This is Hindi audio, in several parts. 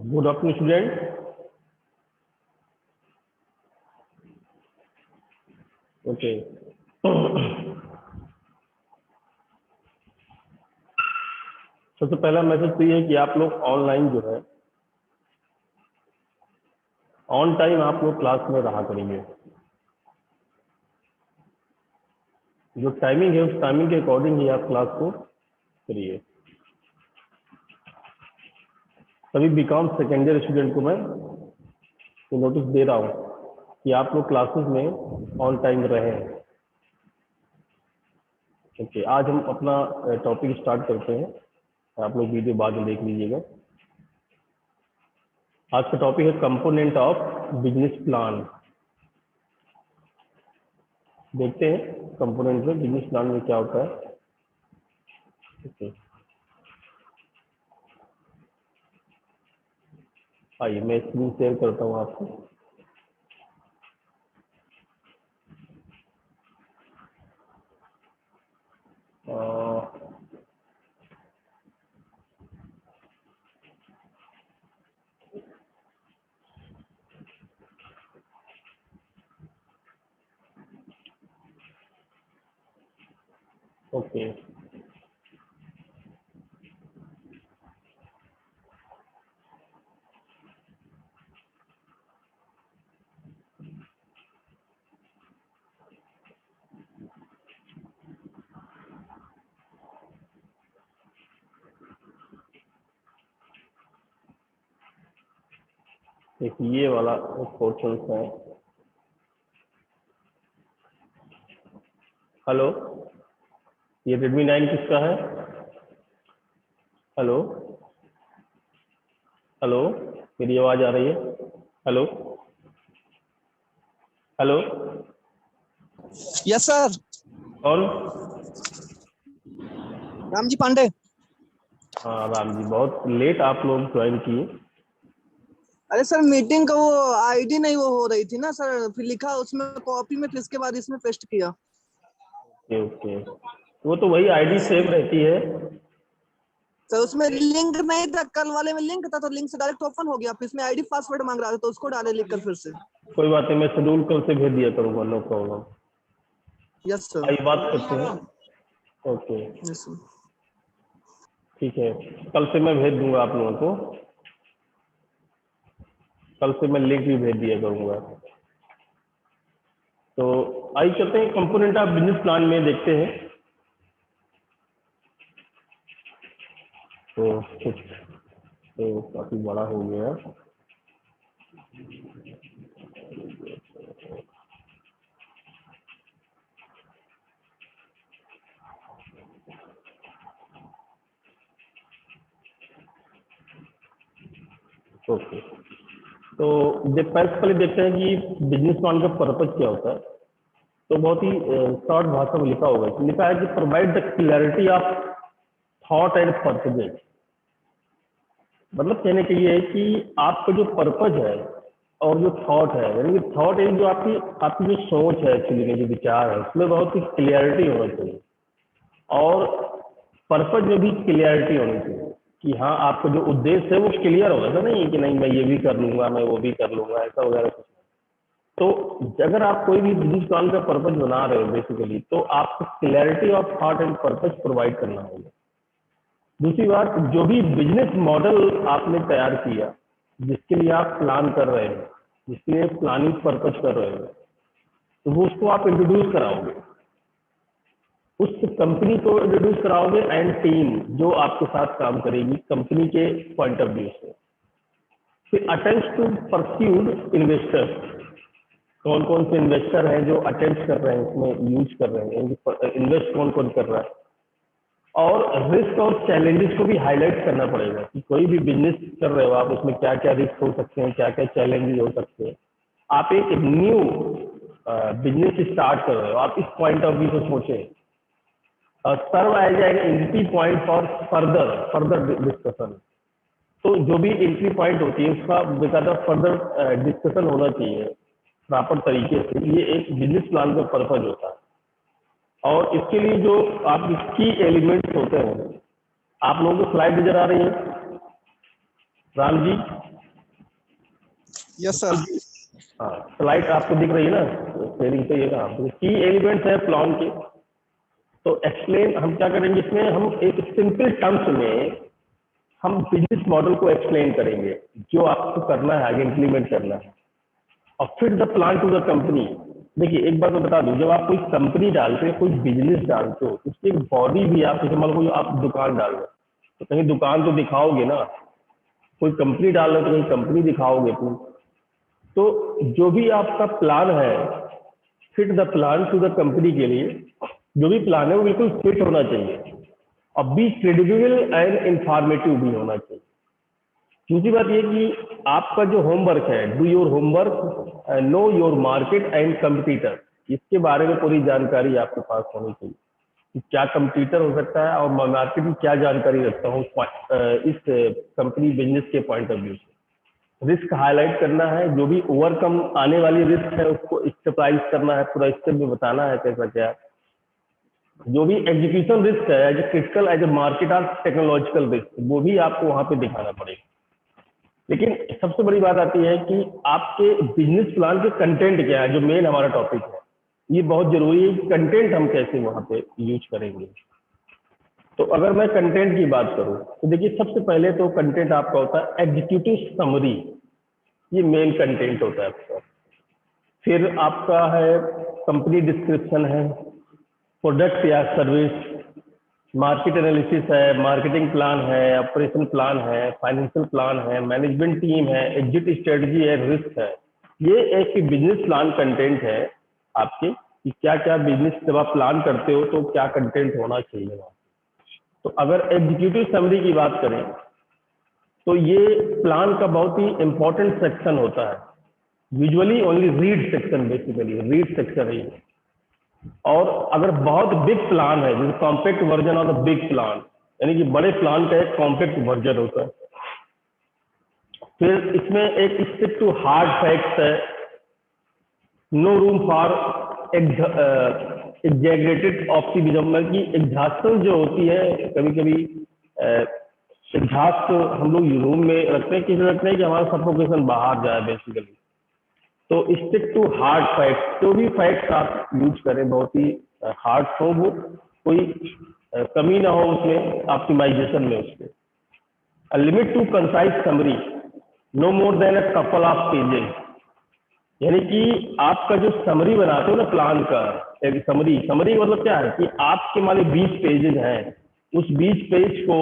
Good afternoon student. ओके, सबसे पहला मैसेज तो ये है कि आप लोग ऑनलाइन जो है ऑन टाइम आप लोग क्लास में रहा करेंगे। जो टाइमिंग है उस टाइमिंग के अकॉर्डिंग ही आप क्लास को करिए। सभी बीकॉम सेकेंड ईयर स्टूडेंट को मैं नोटिस दे रहा हूँ कि आप लोग क्लासेस में ऑन टाइम रहें। ओके, आज हम अपना टॉपिक स्टार्ट करते हैं। आप लोग वीडियो बाद में देख लीजिएगा। आज का टॉपिक है कंपोनेंट ऑफ बिजनेस प्लान। देखते हैं कंपोनेंट में बिजनेस प्लान में क्या होता है। ओके, आइए मैं स्क्रीन शेयर करता हूँ आपको। ओके, एक ये वाला पोर्शन है। हेलो, ये Redmi 9 किसका है? हेलो हेलो, मेरी आवाज आ रही है? Hello hello, yes sir. कौन? रामजी पांडे। हाँ राम जी, बहुत लेट आप लोग ज्वाइन किए। अरे सर मीटिंग का वो आईडी नहीं वो हो रही थी ना सर, फिर लिखा उसमें कॉपी में, फिर इसके बाद इसमें पेस्ट किया। ओके ओके, वो तो वही आईडी सेम रहती है। सर उसमें लिंक नहीं था, कल वाले में लिंक था तो लिंक से डायरेक्ट ओपन हो गया, फिर इसमें आईडी पासवर्ड मांग रहा था तो उसको डाले लिखकर फिर से। कोई बात नहीं, मैं शेड्यूल कल से भेज दिया करूँगा, नो प्रॉब्लम। Yes sir. आइए बात करते हैं। Okay yes sir. ठीक है, कल से मैं भेज दूंगा आप लोगों को। कल से मैं लिंक भी भेज दिया करूँगा। तो आइए चलते हैं कंपोनेंट ऑफ बिजनेस प्लान में देखते हैं। तो कुछ तो काफ़ी बड़ा हो गया। ओके, तो जब पहले देखते हैं कि बिजनेस प्लान का पर्पज क्या होता है। तो बहुत ही शॉर्ट भाषा में लिखा होगा, लिखा है कि provide the clarity of thought and purposes. मतलब कहने के लिए है कि आपका जो पर्पज है और जो थॉट है, यानी कि थॉट है जो आपकी जो सोच है, एक्चुअली में जो विचार है उसमें बहुत ही क्लियरिटी होना चाहिए, और पर्पज में भी क्लियरिटी होनी चाहिए कि हाँ आपका जो उद्देश्य है वो क्लियर होगा। ऐसा नहीं है कि नहीं मैं ये भी कर लूंगा, मैं वो भी कर लूंगा, ऐसा वगैरह कुछ। तो अगर आप कोई भी बिजनेस प्लान का पर्पज बना रहे हो बेसिकली, तो आपको clarity of thought and purpose provide करना होगा। दूसरी बात, जो भी बिजनेस मॉडल आपने तैयार किया, जिसके लिए आप प्लान कर रहे हैं, जिसके लिए प्लानिंग पर्पज कर रहे हो, तो वो उसको आप इंट्रोड्यूस कराओगे, उस कंपनी को इंट्रोड्यूस कराओगे एंड टीम जो आपके साथ काम करेगी कंपनी के पॉइंट ऑफ व्यू से। फिर अटेम्प्ट टू परस्यूड इन्वेस्टर, कौन कौन से इन्वेस्टर हैं जो अटेम्प्ट कर रहे हैं, इसमें यूज कर रहे हैं, इन्वेस्ट कौन कौन कर रहा है। और रिस्क और चैलेंजेस को भी हाईलाइट करना पड़ेगा कि कोई भी बिजनेस कर रहे हो आप, उसमें क्या क्या रिस्क हो सकते हैं, क्या क्या चैलेंजेस हो सकते हैं। आप एक न्यू बिजनेस स्टार्ट कर रहे हो, आप इस पॉइंट ऑफ व्यू से सोचें। Serve as an entry point for further discussion. तो जो भी एंट्री पॉइंट होती है उसका बेकायदा फर्दर डिस्कशन होना चाहिए प्रॉपर तरीके से। ये एक बिजनेस प्लान का पर्पज होता है। और इसके लिए जो आपके की एलिमेंट्स होते हैं, आप लोगों को स्लाइड नजर आ रही है राम जी? Yes sir. हाँ, स्लाइड आपको दिख रही है ना, शेयरिंग पे ये कहा की एलिमेंट्स है प्लान के। तो एक्सप्लेन हम क्या करेंगे इसमें, हम एक सिंपल टर्म्स में हम बिजनेस मॉडल को एक्सप्लेन करेंगे जो आपको करना है, आगे इंप्लीमेंट करना है, और फिर the plan to the company. देखिए एक बात मैं बता दूं, जब आप कोई कंपनी डालते हो, कोई बिजनेस डालते हो, उसकी एक बॉडी भी आप, जैसे मान लो आप दुकान डाल रहे हो तो कहीं दुकान तो दिखाओगे ना, कोई कंपनी डाल रहे हो तो कहीं कंपनी दिखाओगे तुम। तो जो भी आपका प्लान है, fit the plan to the company के लिए जो भी प्लान है वो बिल्कुल फिट होना चाहिए और बी क्रेडिबल एंड इंफॉर्मेटिव भी होना चाहिए। दूसरी बात ये कि आपका जो होमवर्क है, do your homework, know your market and competitor, इसके बारे में पूरी जानकारी आपके पास होनी चाहिए कि क्या कंपटीटर हो सकता है और मार्केट की क्या जानकारी रखता हूँ इस कंपनी बिजनेस के पॉइंट ऑफ व्यू से। रिस्क हाईलाइट करना है, जो भी ओवरकम आने वाली रिस्क है उसको स्टेपलाइज करना है, पूरा स्टेप में बताना है कैसा क्या। जो भी एग्जीक्यूशन रिस्क है as a critical, as a market और टेक्नोलॉजिकल रिस्क, वो भी आपको वहां पे दिखाना पड़ेगा। लेकिन सबसे बड़ी बात आती है कि आपके बिजनेस प्लान के कंटेंट क्या है, जो मेन हमारा टॉपिक है। ये बहुत जरूरी है कि कंटेंट हम कैसे वहां पे यूज करेंगे। तो अगर मैं कंटेंट की बात करूं तो देखिए सबसे पहले तो कंटेंट आपका होता है एग्जीक्यूटिव समरी, ये मेन कंटेंट होता है आपका। फिर आपका है कंपनी डिस्क्रिप्शन है, प्रोडक्ट या सर्विस, मार्केट एनालिसिस है, मार्केटिंग प्लान है, ऑपरेशन प्लान है, फाइनेंशियल प्लान है, मैनेजमेंट टीम है, एग्जिट स्ट्रेटजी है, रिस्क है। ये एक बिजनेस प्लान कंटेंट है आपके कि क्या क्या बिजनेस जब आप प्लान करते हो तो क्या कंटेंट होना चाहिए वहाँ। तो अगर एग्जीक्यूटिव समरी की बात करें तो ये प्लान का बहुत ही इंपॉर्टेंट सेक्शन होता है। Usually only read section, basically read section है। और अगर बहुत बिग प्लान है, जैसे compact version of the big plan, यानी कि बड़े प्लान का एक कॉम्पैक्ट वर्जन होता है। फिर इसमें एक स्टिक टू हार्ड फैक्ट्स है, no room for exaggerated optimism, की एग्जॉस्शन जो होती है कभी कभी एग्जॉस्ट हम लोग रूम में रखते हैं, किसी रखते हैं कि हमारा सफोकेशन बाहर जाए बेसिकली। तो स्टिक टू हार्ड फैक्ट्स, जो भी फैक्ट्स आप यूज करें बहुत ही हार्ड हो, वो कोई कमी ना हो उसमें, ऑप्टिमाइजेशन में उसके। Limit to concise summary, no more than a couple of pages, यानी कि आपका जो समरी बनाते हो ना प्लान का, एक समरी मतलब क्या है कि आपके मान 20 पेजेस हैं, उस 20 पेज को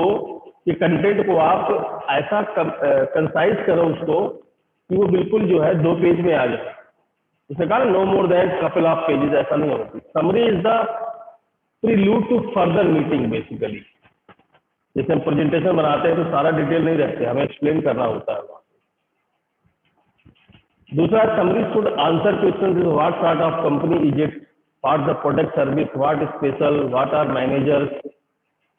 के कंटेंट को आप ऐसा कंसाइज करो उसको कि वो बिल्कुल जो है 2 पेज में आ जाए। उसने कहा no more than couple of pages, ऐसा नहीं होती। Summary is the prelude to further meeting basically. जैसे हम प्रेजेंटेशन बनाते हैं तो सारा डिटेल नहीं रखते, हमें एक्सप्लेन करना होता है। दूसरा, summary should answer question, what sort of company is it, what the product service, what special, what are managers,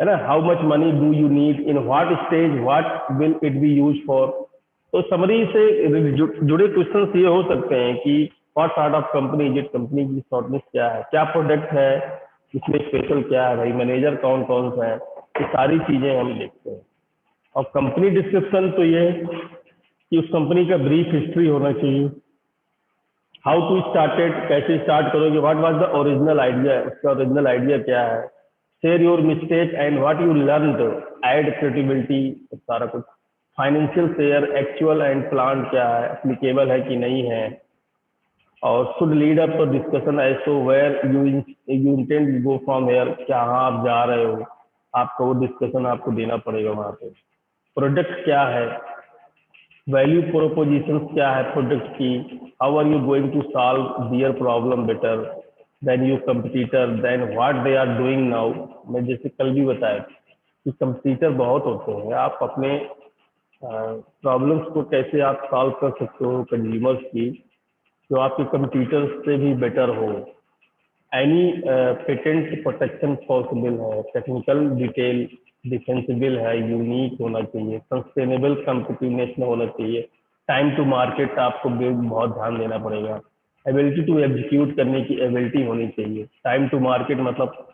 है ना, how much money do you need, in what stage, what will it be use for. तो समरी से जुड़े क्वेश्चन ये हो सकते हैं कि what sort of company is it, company की शॉर्टनेस क्या है, क्या प्रोडक्ट है, इसमें स्पेशल क्या है, भाई मैनेजर कौन कौन सा है, ये सारी चीजें हम देखते हैं। और कंपनी डिस्क्रिप्शन तो ये कि उस कंपनी का ब्रीफ हिस्ट्री होना चाहिए, हाउ टू स्टार्टेड, कैसे स्टार्ट करोगे, what was the original idea, उसका ओरिजिनल आइडिया क्या है, share your mistake and what you learn, add credibility, सारा कुछ। Financial share, actual and plan क्या है, एप्लीकेबल है कि नहीं है, और should lead up to discussion as to where you intend to go from here, क्या आप जा रहे हो, आपको वो डिस्कशन आपको देना पड़ेगा वहां पे। प्रोडक्ट क्या है, वैल्यू प्रोपोजिशन क्या है प्रोडक्ट की, how are you going to solve their problem better than you competitor, then what they are doing now. मैं जैसे कल भी बताया कि कंपटीटर बहुत होते हैं, आप अपने प्रॉब्लम्स को कैसे आप सॉल्व कर सकते हो कंज्यूमर्स की, जो आपके कंपटीटर्स से भी बेटर हो। एनी पेटेंट प्रोटेक्शन पॉसिबल है, टेक्निकल डिटेल डिफेंसिबल है, यूनिक होना चाहिए, सस्टेनेबल कम्पिटिवनेस में होना चाहिए, टाइम टू मार्केट आपको बहुत ध्यान देना पड़ेगा, एबिलिटी टू एग्जीक्यूट करने की एबिलिटी होनी चाहिए। टाइम टू मार्केट मतलब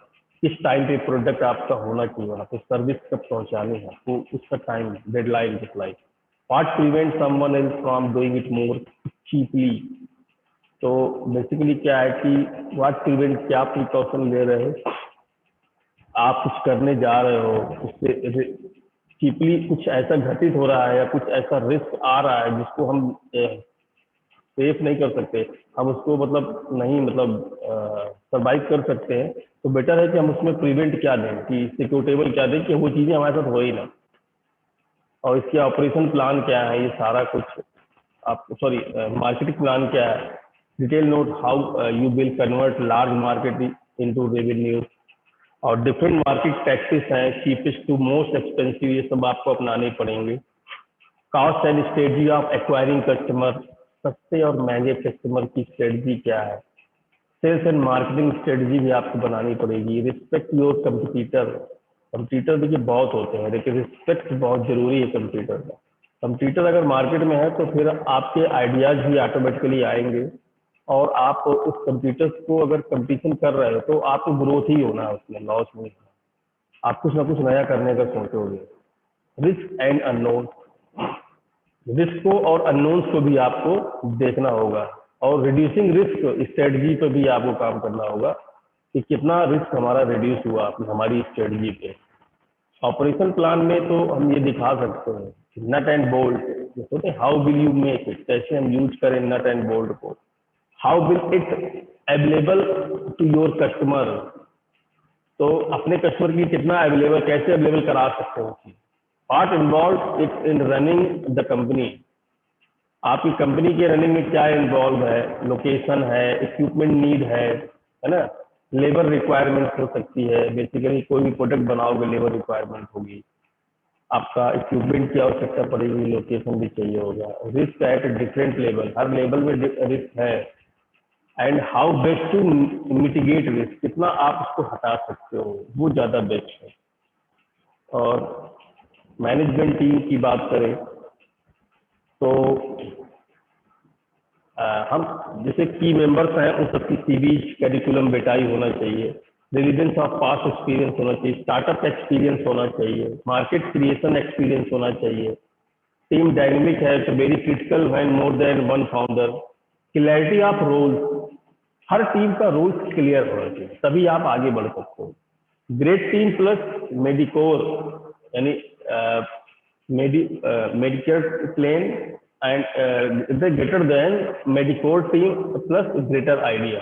किस टाइम पे प्रोडक्ट आपका होना चाहिए, वहाँ पे सर्विस कब पहुँचानी है, तो उसका time deadline deploy. What prevent someone else from doing it more cheaply. तो बेसिकली क्या है कि व्हाट प्रिवेंट, क्या प्रिकॉशन ले रहे हो, आप कुछ करने जा रहे हो उससे चीपली कुछ ऐसा घटित हो रहा है या कुछ ऐसा रिस्क आ रहा है जिसको हम सेफ नहीं कर सकते, हम उसको मतलब नहीं मतलब सर्वाइव कर सकते हैं, तो बेटर है कि हम उसमें प्रिवेंट क्या दें, कि सिक्योरेबल क्या दें कि वो चीज़ें हमारे साथ हो ही ना। और इसके ऑपरेशन प्लान क्या है, ये सारा कुछ आप सॉरी मार्केटिंग प्लान क्या है, detail note how you will convert large market into revenue, और डिफरेंट मार्केट टैक्सेस हैं, चीपेस्ट टू मोस्ट एक्सपेंसिव, ये सब आपको अपनाने पड़ेंगे। Cost and strategy of acquiring customer, सस्ते और महंगे कस्टमर की स्ट्रेटजी क्या है। सेल्स एंड मार्केटिंग स्ट्रेटजी भी आपको बनानी पड़ेगी। रिस्पेक्ट योर कंपटीटर, कंपटीटर देखिए बहुत होते हैं लेकिन रिस्पेक्ट बहुत जरूरी है कंपटीटर का। कंपटीटर अगर मार्केट में है तो फिर आपके आइडियाज भी ऑटोमेटिकली आएंगे, और आप उस कंपटीटर्स को अगर कंपटीशन कर रहे हो तो आपको ग्रोथ ही होना है, उसमें लॉस नहीं होना। आप कुछ ना कुछ नया करने का सोचोगे। रिस्क एंड अननोन, रिस्क को और अननोन्स को भी आपको देखना होगा, और रिड्यूसिंग रिस्क स्ट्रेटजी पे भी आपको काम करना होगा कि कितना रिस्क हमारा रिड्यूस हुआ हमारी स्ट्रेटजी पे। ऑपरेशन प्लान में तो हम ये दिखा सकते हैं नट एंड बोल्ट, सोचते हैं how will you make it, कैसे हम यूज करें नट एंड बोल्ट को, how will it available to your customer, तो अपने कस्टमर की कितना अवेलेबल, कैसे अवेलेबल करा सकते हो। Part involve it in running the company, आपकी कंपनी के रनिंग में क्या इन्वॉल्व है, लोकेशन है, इक्विपमेंट नीड है ना, लेबर रिक्वायरमेंट हो सकती है, बेसिकली कोई भी प्रोडक्ट बनाओगे लेबर रिक्वायरमेंट होगी, आपका इक्विपमेंट की आवश्यकता पड़ेगी, लोकेशन भी चाहिए होगा। रिस्क एट डिफरेंट लेवल, हर लेवल में रिस्क है, and how best to mitigate risk, कितना आप उसको हटा सकते हो, वो ज़्यादा बेस्ट है। और मैनेजमेंट टीम की बात करें तो हम जैसे की मेंबर्स हैं उन सबकी सीवी करिकुलम बेटाई होना चाहिए, रेजिडेंस ऑफ पास्ट एक्सपीरियंस होना चाहिए, स्टार्टअप एक्सपीरियंस होना चाहिए, मार्केट क्रिएशन एक्सपीरियंस होना चाहिए, टीम डायनेमिक है तो very critical when more than one founder, clarity of roles, हर टीम का रोल्स क्लियर होना चाहिए तभी आप आगे बढ़ सकते हो। ग्रेट टीम प्लस मेडिकोर, यानी medicare plane and greater than mediocre team plus greater idea.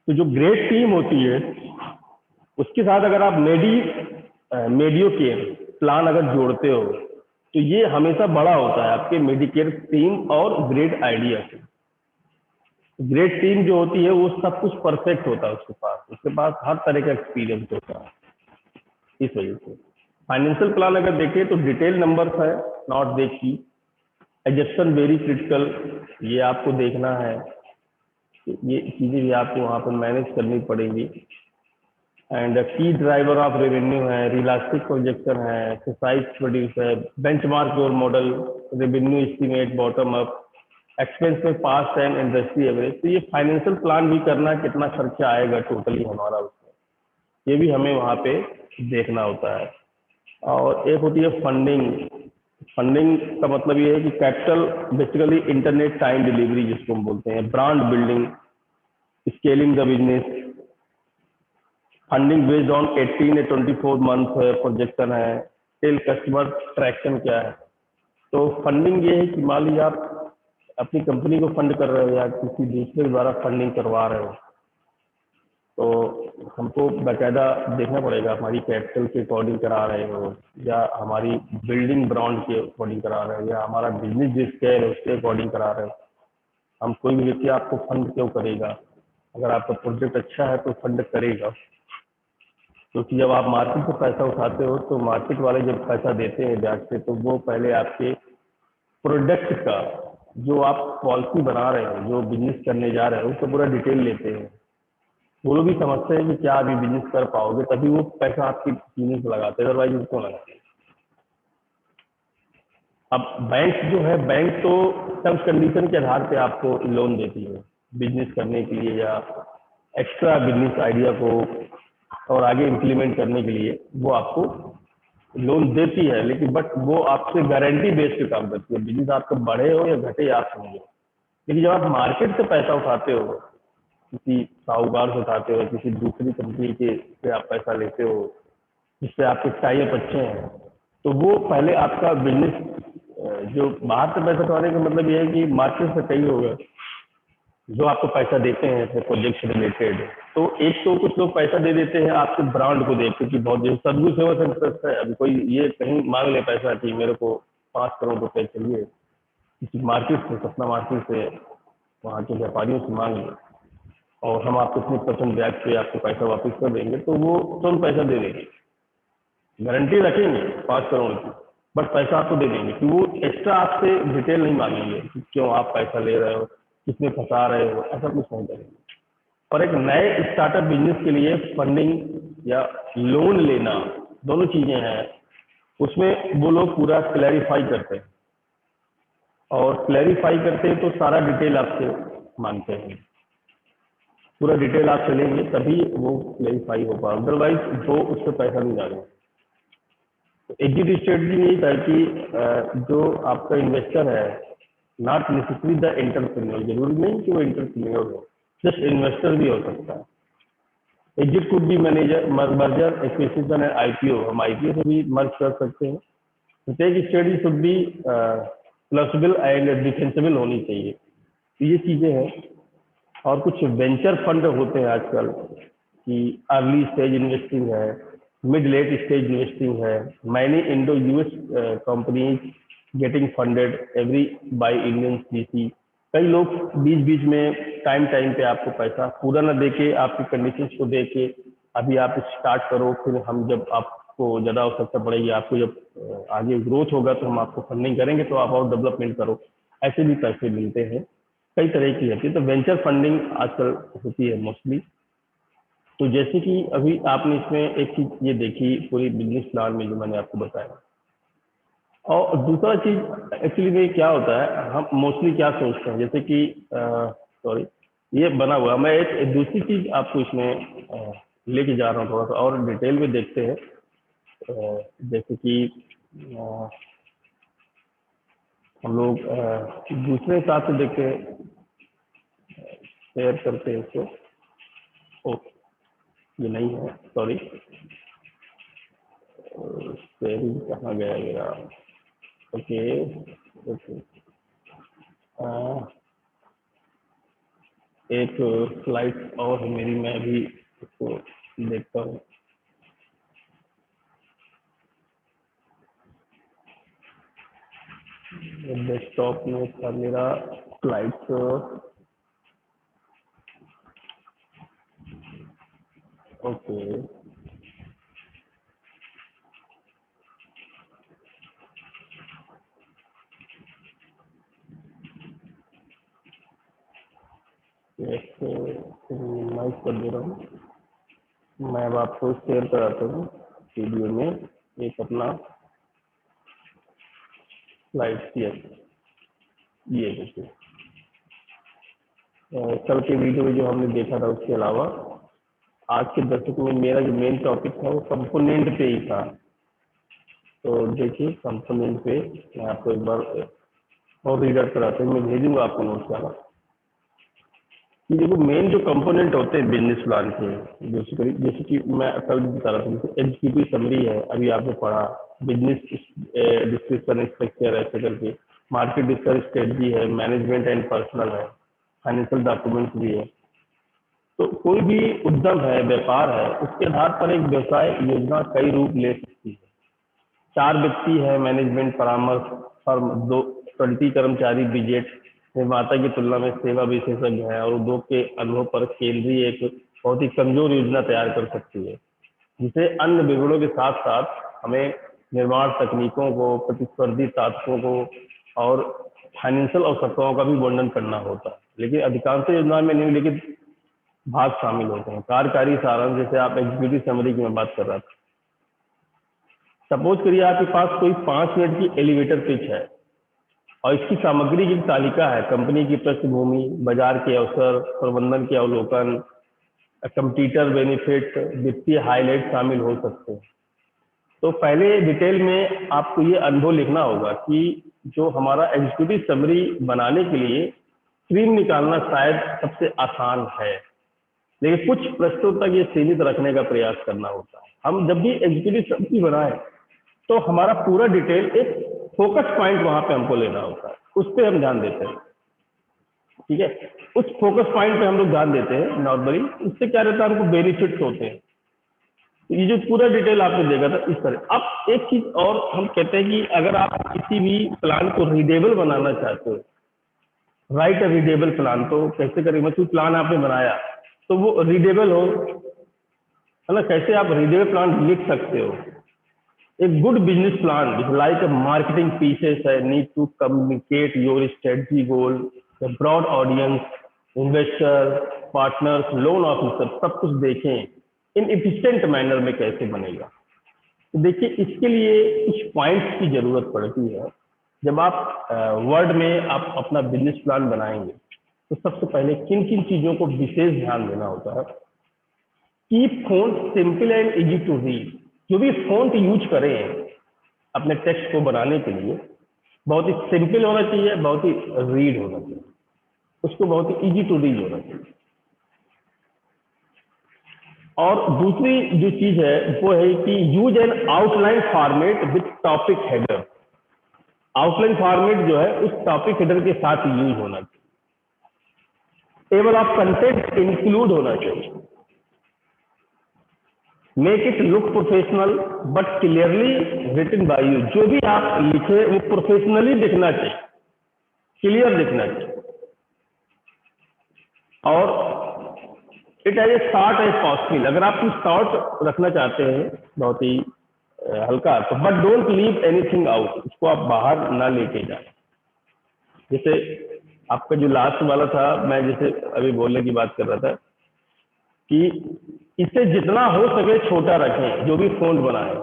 तो जो ग्रेट टीम होती है उसके साथ अगर आप मेडियो के प्लान अगर जोड़ते हो तो ये हमेशा बड़ा होता है आपके मेडिकेयर टीम और ग्रेट आइडिया से। ग्रेट टीम जो होती है वो सब कुछ परफेक्ट होता है उसके पास हर तरह का एक्सपीरियंस होता है। इस वजह से फाइनेंशियल प्लान अगर देखें तो डिटेल नंबर्स है, नॉट दे की, एडजस्टन वेरी क्रिटिकल, ये आपको देखना है, ये चीज़ें भी आपको वहाँ पर मैनेज करनी पड़ेगी। एंड की ड्राइवर ऑफ रेवेन्यू है, रियलिस्टिक प्रोजेक्शन है, एक्सरसाइज प्रोड्यूस है, benchmark your model, revenue estimate bottom up, expense में पास्ट एंड इंडस्ट्री एवरेज। तो ये फाइनेंशियल प्लान भी करना, कितना खर्चा आएगा टोटली हमारा उसमें, ये भी हमें वहाँ पे देखना होता है। और एक होती है फंडिंग, फंडिंग का मतलब ये है कि capital, basically internet time delivery जिसको हम बोलते हैं, brand building, scaling the business, funding based on 18 या 24 मंथ प्रोजेक्शन है, टिल कस्टमर ट्रैक्शन क्या है। तो फंडिंग ये है कि मान लीजिए आप अपनी कंपनी को फंड कर रहे हो या किसी दूसरे द्वारा फंडिंग करवा रहे हो, तो हमको बाकायदा देखना पड़ेगा हमारी कैपिटल के अकॉर्डिंग करा रहे हो या हमारी बिल्डिंग ब्रांड के अकॉर्डिंग करा रहे हो या हमारा बिजनेस जिस स्केल है उसके अकॉर्डिंग करा रहे हो। हम कोई भी व्यक्ति आपको फंड क्यों करेगा, अगर आपका प्रोजेक्ट अच्छा है तो फंड करेगा, क्योंकि जब आप मार्केट से पैसा उठाते हो तो मार्केट वाले जब पैसा देते हैं ब्याज पे तो वो पहले आपके प्रोडक्ट का जो आप पॉलिसी बना रहे हो, जो बिजनेस करने जा रहे हो, उसका पूरा डिटेल लेते हैं। वो लोग भी समझते हैं कि क्या अभी बिजनेस कर पाओगे, तभी वो पैसा आपकी बिजनेस लगाते हैं, अदरवाइज उसको लगाते हैं। अब बैंक जो है, बैंक तो टर्म्स कंडीशन के आधार पे आपको लोन देती है बिजनेस करने के लिए या एक्स्ट्रा बिजनेस आइडिया को और आगे इम्प्लीमेंट करने के लिए वो आपको लोन देती है, लेकिन बट वो आपसे गारंटी बेस पे काम करती है। बिजनेस आपका बढ़े हो या घटे आप समझो, लेकिन जब आप मार्केट से पैसा उठाते हो, किसी साहूकार से उठाते हो, किसी दूसरी कंपनी के से आप पैसा लेते हो जिससे आपके टाई अप अच्छे हैं, तो वो पहले आपका बिजनेस जो बाहर से पैसा उठाने का मतलब ये है कि मार्केट से कहीं होगा जो आपको पैसा देते हैं अपने प्रोजेक्ट से रिलेटेड। तो एक तो कुछ लोग पैसा दे देते हैं आपके ब्रांड को देख के कि बहुत जैसे सदगुरु सेवा सेंटर है, अभी कोई ये कहीं मांग ले पैसा कि मेरे को 5 करोड़ रुपए चाहिए, किसी मार्केट से, सपना मार्केट से, वहाँ के व्यापारियों से मांग ले और हम आपको इतने परसेंट ब्याज पे आपको पैसा वापस कर देंगे, तो वो तुरंत पैसा दे देंगे, गारंटी रखेंगे 5 करोड़ की, बट पैसा आपको दे देंगे कि वो एक्स्ट्रा आपसे डिटेल नहीं मांगेंगे कि क्यों आप पैसा ले रहे हो, किसमें फंसा रहे हो, ऐसा कुछ नहीं करेंगे। और एक नए स्टार्टअप बिजनेस के लिए फंडिंग या लोन लेना दोनों चीजें हैं, उसमें वो लोग पूरा क्लैरिफाई करते हैं, और क्लैरिफाई करते हैं तो सारा डिटेल आपसे मांगते हैं, पूरा डिटेल आप चलेंगे तभी वो क्लैरिफाई हो पाए, अदरवाइज वो उससे पैसा नहीं डालेंगे। एग्जिट स्ट्रेटजी में यही था कि जो आपका इन्वेस्टर है, नॉट नेसेसरी द एंटरप्रेन्योर, जरूरी नहीं कि वो एंटरप्रेन्योर हो, जस्ट इन्वेस्टर भी हो सकता है। Exit could be manager, merger, acquisition and IPO, हम आईपीओ से भी मर्ज कर सकते हैं। प्रत्येक strategy should be plausible and defensible होनी चाहिए, तो ये चीजें हैं। और कुछ वेंचर फंड होते हैं आजकल कि अर्ली स्टेज इन्वेस्टिंग है, मिड लेट स्टेज इन्वेस्टिंग है, many Indo US companies getting funded every by Indian CC. कई लोग बीच बीच में टाइम टाइम पे आपको पैसा पूरा ना देके, आपकी कंडीशंस को देके अभी आप स्टार्ट करो, फिर हम जब आपको ज़्यादा आवश्यकता पड़ेगी, आपको जब आगे ग्रोथ होगा तो हम आपको फंडिंग करेंगे, तो आप और डेवलपमेंट करो, ऐसे भी पैसे मिलते हैं। कई तरह की होती है, तो वेंचर फंडिंग आजकल होती है मोस्टली। तो जैसे कि अभी आपने इसमें एक चीज ये देखी पूरी बिजनेस प्लान में जो मैंने आपको बताया, और दूसरा चीज एक्चुअली में क्या होता है, हम मोस्टली क्या सोचते हैं, जैसे कि सॉरी ये बना हुआ, मैं एक दूसरी चीज आपको इसमें लेके जा रहा हूँ, थोड़ा सा और डिटेल में देखते हैं। जैसे कि अ, हम लोग दूसरे हिसाब से देखते हैं, शेयर करते हैं इसको। ओके, ये नहीं है, सॉरी, शेयरिंग कहाँ गया मेरा। ओके ओके, एक स्लाइड और है मेरी, मैं भी इसको देखता हूँ। डेस्कटॉप में था मेरा स्लाइड्स। ओके, मिनिमाइज कर दे रहा हूँ, मैं अब आपको शेयर कराता हूँ वीडियो में एक अपना स्लाइड्स। ये देखिए, कल के वीडियो में जो हमने देखा था उसके अलावा आज के दशक में मेरा जो मेन टॉपिक था वो कंपोनेंट पे ही था। तो देखिए कंपोनेंट पे मैं आपको एक बार और रीडर कराते हैं, मैं भेजूंगा आपको नोट्स वाला। कि देखो मेन जो कंपोनेंट होते हैं बिजनेस प्लान के, बेसिकली जैसे कि मैं कल भी बता रहा था, जैसे एग्जीक्यूटिव समरी है, अभी आपने पढ़ा, बिजनेस डिस्क्रिप्शन स्ट्रक्चर ऐसे करके, मार्केट डिस्कस स्ट्रेटजी है, मैनेजमेंट एंड पर्सनल है, फाइनेंशियल डॉक्यूमेंट्स भी है। तो कोई भी उद्यम है, व्यापार है, उसके आधार पर एक व्यवसाय योजना कई रूप ले सकती है। 4 व्यक्ति है, मैनेजमेंट परामर्श फर्म, 20 कर्मचारी, बजट निर्माता की तुलना में सेवा विशेषज्ञ है, और उद्योग के अनुभव पर केंद्रीय एक बहुत ही कमजोर योजना तैयार कर सकती है, जिसे अन्य विवरणों के साथ साथ हमें निर्माण तकनीकों को, प्रतिस्पर्धी ताकतों को और फाइनेंशियल आवश्यकताओं का भी वर्णन करना होता है। लेकिन अधिकांश योजना में निम्नलिखित भाग शामिल होते हैं। कार्यकारी सारांश, जैसे आप एग्जीक्यूटिव समरी की मैं बात कर रहा था, सपोज करिए आपके पास कोई 5 मिनट की एलिवेटर पिच है और इसकी सामग्री की तालिका है, कंपनी की पृष्ठभूमि, बाजार के अवसर, प्रबंधन के अवलोकन, कंपटीटर बेनिफिट, वित्तीय हाईलाइट शामिल हो सकते हैं। तो पहले डिटेल में आपको ये अनुभव लिखना होगा कि जो हमारा एग्जीक्यूटिव समरी बनाने के लिए स्ट्रीम निकालना शायद सबसे आसान है, लेकिन कुछ प्रश्नों तक ये सीमित रखने का प्रयास करना होता है। हम जब भी एग्जीक्यूटिव समरी बनाए तो हमारा पूरा डिटेल एक फोकस पॉइंट वहां पे हमको लेना होता है, उस पर हम ध्यान देते हैं। ठीक है, उस फोकस पॉइंट पे हम लोग ध्यान देते हैं नॉर्मली। इससे क्या रहता है, हमको बेनिफिट्स होते हैं। ये जो पूरा डिटेल आपने देखा था इस तरह। अब एक चीज और हम कहते हैं कि अगर आप किसी भी प्लान को रीडेबल बनाना चाहते हो, राइट अ रीडेबल प्लान, तो कैसे करेंगे? मतलब प्लान आपने बनाया तो वो रीडेबल हो, है ना? कैसे आप रीडेबल प्लान लिख सकते हो? एक good business plan like a marketing pieces है, need to communicate your strategy goal, broad audience, investor, partners, loan officer, सब कुछ देखें इन एफिशिएंट मैनर में कैसे बनेगा। तो देखिए, इसके लिए कुछ पॉइंट्स की जरूरत पड़ती है। जब आप वर्ड में आप अपना बिजनेस प्लान बनाएंगे तो सबसे पहले किन किन चीजों को विशेष ध्यान देना होता है? Keep font simple and easy to read. जो भी फॉन्ट यूज करें अपने टेक्स्ट को बनाने के लिए, बहुत ही सिंपल होना चाहिए, बहुत ही रीड होना चाहिए, उसको बहुत ही इजी टू रीड होना चाहिए। और दूसरी जो चीज है वो है कि use N outline format with topic header. Outline format जो है उस टॉपिक हेडर के साथ यूज होना चाहिए। टेबल ऑफ कंटेंट इंक्लूड होना चाहिए। Make it look professional but clearly written by you. जो भी आप लिखे वो प्रोफेशनली दिखना चाहिए, क्लियर दिखना चाहिए। और it as a short as possible. अगर आप कुछ शॉर्ट रखना चाहते हैं, बहुत ही हल्का, तो but don't leave anything out. इसको आप बाहर ना लेके जाए। जैसे आपका जो लास्ट वाला था, मैं जैसे अभी बोलने की बात कर रहा था कि इसे जितना हो सके छोटा रखें, जो भी फॉन्ट बनाए,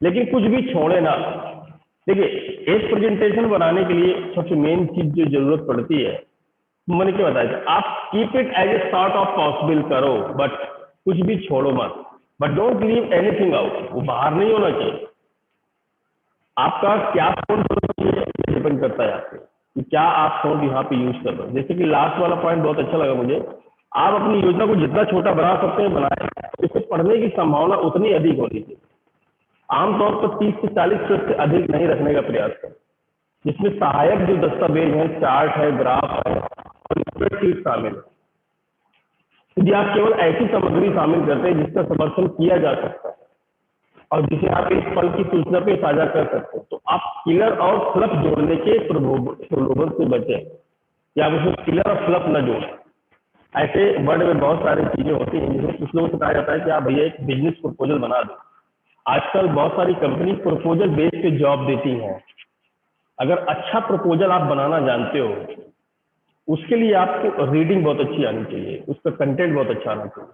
लेकिन कुछ भी छोड़े ना। देखिए, एक प्रेजेंटेशन बनाने के लिए सबसे मेन चीज जो जरूरत पड़ती है, मैंने क्या बताया था, आप keep it as a short of possible करो, बट कुछ भी छोड़ो मत। But don't leave anything out, वो बाहर नहीं होना चाहिए। आपका क्या फॉन्ट होना चाहिए डिपेंड करता है आपसे कि क्या आप फॉन्ट यहाँ पे यूज कर रहे हो। जैसे कि लास्ट वाला पॉइंट बहुत अच्छा लगा मुझे, आप अपनी योजना को जितना छोटा बना सकते हैं बनाएं, इसे पढ़ने की संभावना उतनी अधिक होनी चाहिए। आमतौर पर 30 से 40 पृष्ठ से अधिक नहीं रखने का प्रयास करें, जिसमें सहायक जो दस्तावेज है, चार्ट है, ग्राफ है और स्प्रेडशीट शामिल है। यदि आप केवल ऐसी सामग्री शामिल करते हैं जिसका समर्थन किया जा सकता है और जिसे आप इस पल की सूचना पे साझा कर सकते हैं, तो आप किलर और फ्लप जोड़ने के प्रलोभन से बचें, या आप उसमें किलर और फ्लप न जोड़ें। ऐसे वर्ड में बहुत सारी चीजें होती हैं जिसमें कुछ लोगों से कहा जाता है कि आप भैया एक बिजनेस प्रपोजल बना दो। आजकल बहुत सारी कंपनी प्रपोजल बेस पे जॉब देती हैं। अगर अच्छा प्रपोजल आप बनाना जानते हो, उसके लिए आपको रीडिंग बहुत अच्छी आनी चाहिए, उसका कंटेंट बहुत अच्छा आना चाहिए।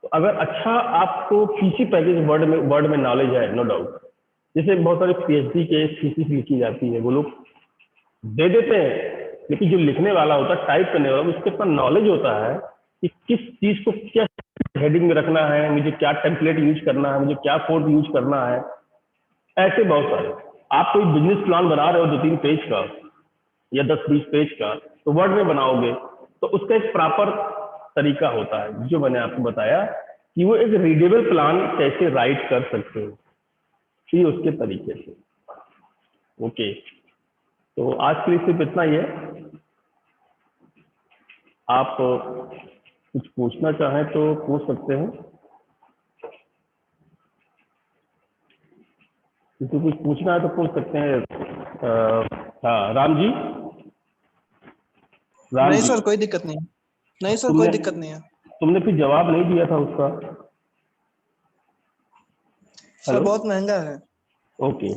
तो अगर अच्छा आपको पीसी पैकेज वर्ड में नॉलेज है, नो डाउट, जैसे बहुत सारे पीएचडी के थीसिस लिखी जाती है, वो लोग दे देते हैं, लेकिन जो लिखने वाला होता है, टाइप करने वाला, उसके पास नॉलेज होता है कि किस चीज को क्या हेडिंग में रखना है, मुझे क्या टेम्पलेट यूज करना है, मुझे क्या कोड यूज करना है। ऐसे बहुत सारे। आप कोई बिजनेस प्लान बना रहे हो 2-3 पेज का या 10-20 पेज का, तो वर्ड में बनाओगे तो उसका एक प्रॉपर तरीका होता है, जो मैंने आपको बताया कि वो एक रीडेबल प्लान कैसे राइट कर सकते हो, ये उसके तरीके से। ओके, तो आज के लिए सिर्फ इतना ही है। आप कुछ पूछना चाहें तो पूछ सकते हैं। किसी कुछ पूछना है तो पूछ सकते हैं। हाँ, राम जी। नहीं सर, कोई दिक्कत नहीं। नहीं सर, कोई दिक्कत नहीं है। तुमने फिर जवाब नहीं दिया था उसका। सर बहुत महंगा है। ओके,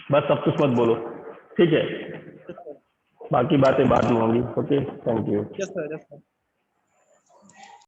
बस अब कुछ मत बोलो, ठीक है? बाकी बातें बाद में होंगी। Okay, thank you. Yes sir, yes sir.